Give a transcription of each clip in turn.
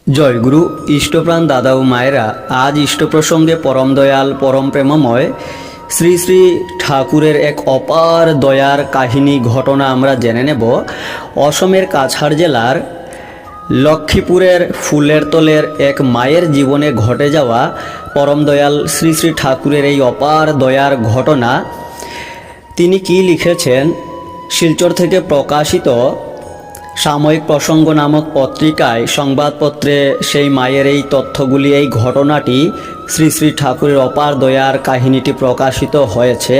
জয়গুরু ইষ্টপ্রাণ দাদা ও মায়েরা, আজ ইষ্ট প্রসঙ্গে পরম দয়াল পরম প্রেমময় শ্রী শ্রী ঠাকুরের এক অপার দয়ার কাহিনী ঘটনা আমরা জেনে নেব। অসমের কাছাড় জেলার লক্ষ্মীপুরের ফুলের তলের এক মায়ের জীবনে ঘটে যাওয়া পরম দয়াল শ্রী শ্রী ঠাকুরের এই অপার দয়ার ঘটনা। তিনি কি লিখেছেন, শিলচর থেকে প্রকাশিত সাময়িক প্রসঙ্গ নামক পত্রিকায় সংবাদপত্রে সেই মায়ের এই তথ্যগুলি, এই ঘটনাটি, শ্রী শ্রী ঠাকুরের অপার দয়ার কাহিনীটি প্রকাশিত হয়েছে।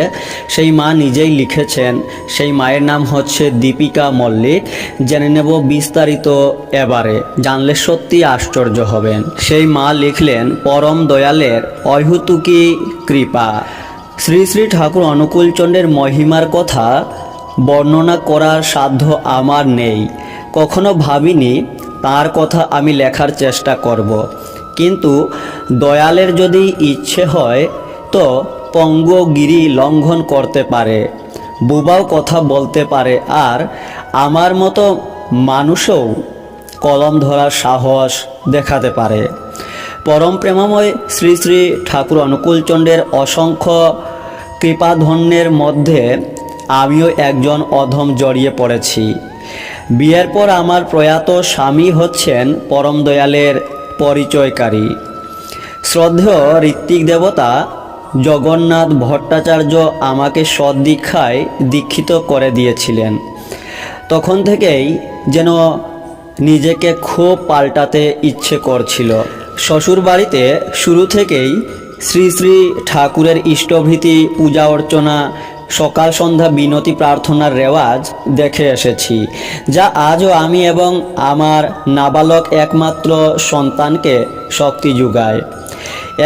সেই মা নিজেই লিখেছেন। সেই মায়ের নাম হচ্ছে দীপিকা মল্লিক। জেনে নেব বিস্তারিত এবারে, জানলে সত্যি আশ্চর্য হবেন। সেই মা লিখলেন, পরম দয়ালের অহেতুকী কৃপা। শ্রী শ্রী ঠাকুর অনুকূলচন্দ্রের মহিমার কথা বর্ণনা করার সাধ্য আমার নেই। কখনো ভাবিনি তার কথা আমি লেখার চেষ্টা করব, কিন্তু দয়ালের যদি ইচ্ছে হয় তো পঙ্গগিরি লঙ্ঘন করতে পারে, বুবাও কথা বলতে পারে, আর আমার মতো মানুষও কলম ধরার সাহস দেখাতে পারে। পরম প্রেমময় শ্রী শ্রী ঠাকুর অনুকূলচন্দ্রের অসংখ্য কৃপাধন্যের মধ্যে আমিও একজন অধম জড়িয়ে পড়েছি। বিয়ের পর আমার প্রয়াত স্বামী হচ্ছেন পরম দয়ালের পরিচয়কারী। শ্রদ্ধেয় ঋত্বিক দেবতা জগন্নাথ ভট্টাচার্য আমাকে সদ্দীক্ষায় দীক্ষিত করে দিয়েছিলেন। তখন থেকেই যেন নিজেকে খুব পাল্টাতে ইচ্ছে করছিল। শ্বশুর বাড়িতে শুরু থেকেই শ্রী শ্রী ঠাকুরের ইষ্টভীতি পূজা অর্চনা, সকাল সন্ধ্যা বিনতি প্রার্থনার রেওয়াজ দেখে এসেছি, যা আজও আমি এবং আমার নাবালক একমাত্র সন্তানকে শক্তি যোগায়।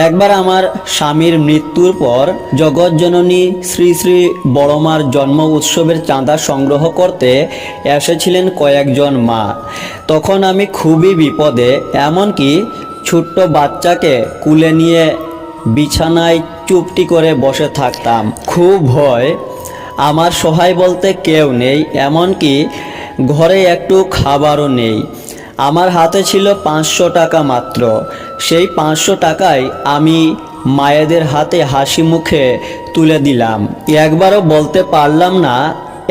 একবার আমার স্বামীর মৃত্যুর পর জগৎজননী শ্রী শ্রী বড়মার জন্ম উৎসবের চাঁদা সংগ্রহ করতে এসেছিলেন কয়েকজন মা। তখন আমি খুবই বিপদে, এমনকি ছোট্ট বাচ্চাকে কুলে নিয়ে বিছানায় চুপটি করে বসে থাকতাম। খুব ভয়। আমার সহায় বলতে কেউ নেই, এমনকি ঘরে একটু খাবারও নেই। আমার হাতে ছিল 500 টাকা মাত্র। সেই 500 টাকায় আমি মায়েদের হাতে হাসি মুখে তুলে দিলাম। একবারও বলতে পারলাম না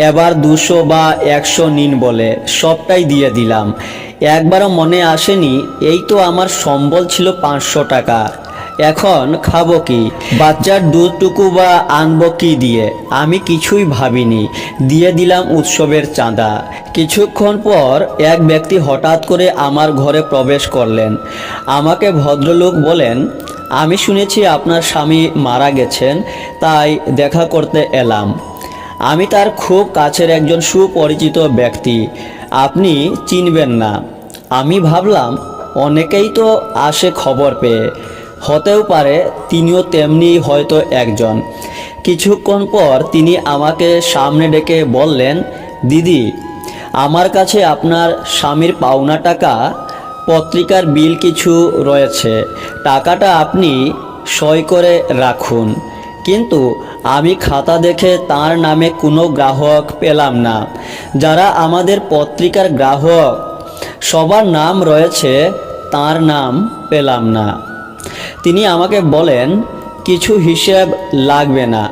এবার 200 বা 100 নিন বলে, সবটাই দিয়ে দিলাম। একবারও মনে আসেনি এই তো আমার সম্বল ছিল 500 টাকা, এখন খাবো কি, বাচ্চার দুধটুকু বা আনবো কি দিয়ে। আমি কিছুই ভাবিনি, দিয়ে দিলাম উৎসবের চাঁদা। কিছুক্ষণ পর এক ব্যক্তি হঠাৎ করে আমার ঘরে প্রবেশ করলেন। আমাকে ভদ্রলোক বলেন, আমি শুনেছি আপনার স্বামী মারা গেছেন, তাই দেখা করতে এলাম। আমি তার খুব কাছের একজন সুপরিচিত ব্যক্তি, আপনি চিনবেন না। আমি ভাবলাম অনেকেই তো আসে খবর পেয়ে, হতেও পারে তিনিও তেমনি হয়তো একজন। কিছুক্ষণ পর তিনি আমাকে সামনে ডেকে বললেন, দিদি, আমার কাছে আপনার স্বামীর পাওনা টাকা, পত্রিকার বিল কিছু রয়েছে, টাকাটা আপনি সই করে রাখুন। কিন্তু আমি খাতা দেখে তার নামে কোনো গ্রাহক পেলাম না। যারা আমাদের পত্রিকার গ্রাহক সবার নাম রয়েছে, তার নাম পেলাম না। তিনি আমাকে বলেন, কিছু হিসেব লাগবে না,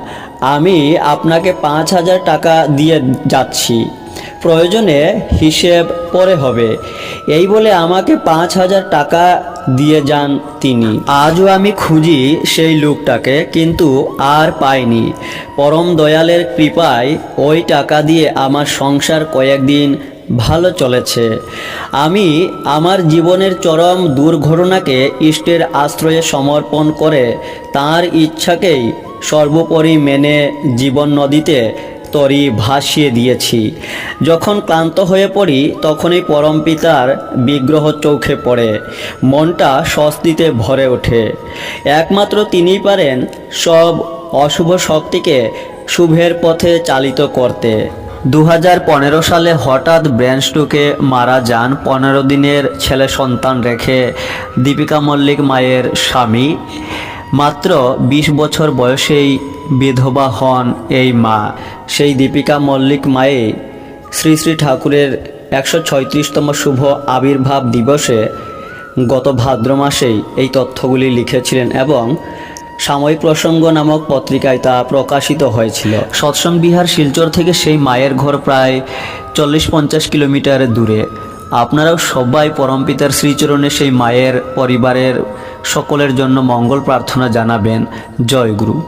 আমি আপনাকে 5000 টাকা দিয়ে যাচ্ছি, প্রয়োজনে হিসেব পরে হবে। এই বলে আমাকে 5000 টাকা দিয়ে যান তিনি। আজও আমি খুঁজি সেই লোকটাকে, কিন্তু আর পাইনি। পরম দয়ালের কৃপায় ওই টাকা দিয়ে আমার সংসার কয়েকদিন ভালো চলেছে। আমি আমার জীবনের চরম দুর্ঘটনাকে ইষ্টের আশ্রয়ে সমর্পণ করে তাঁর ইচ্ছাকেই সর্বোপরি মেনে জীবন নদীতে তরি ভাসিয়ে দিয়েছি। যখন ক্লান্ত হয়ে পড়ি, তখনই পরম পিতার বিগ্রহ চোখে পড়ে, মনটা স্বস্তিতে ভরে ওঠে। একমাত্র তিনিই পারেন সব অশুভ শক্তিকে শুভের পথে চালিত করতে। 2015 সালে হঠাৎ ব্রেন স্ট্রোকে মারা যান 15 দিনের ছেলে সন্তান রেখে দীপিকা মল্লিক মায়ের স্বামী। মাত্র 20 বছর বয়সেই বিধবা হন এই মা। সেই দীপিকা মল্লিক মায়ে শ্রী শ্রী ঠাকুরের 136তম শুভ আবির্ভাব দিবসে গত ভাদ্র মাসেই এই তথ্যগুলি লিখেছিলেন এবং সাময়িক প্রসঙ্গ নামক পত্রিকায় তা প্রকাশিত হয়েছিল। সৎসঙ্গ বিহার শিলচর থেকে সেই মায়ের ঘর প্রায় 40-50 কিলোমিটার দূরে। আপনারাও সবাই পরমপিতার শ্রীচরণে সেই মায়ের পরিবারের সকলের জন্য মঙ্গল প্রার্থনা জানাবেন। জয় গুরু।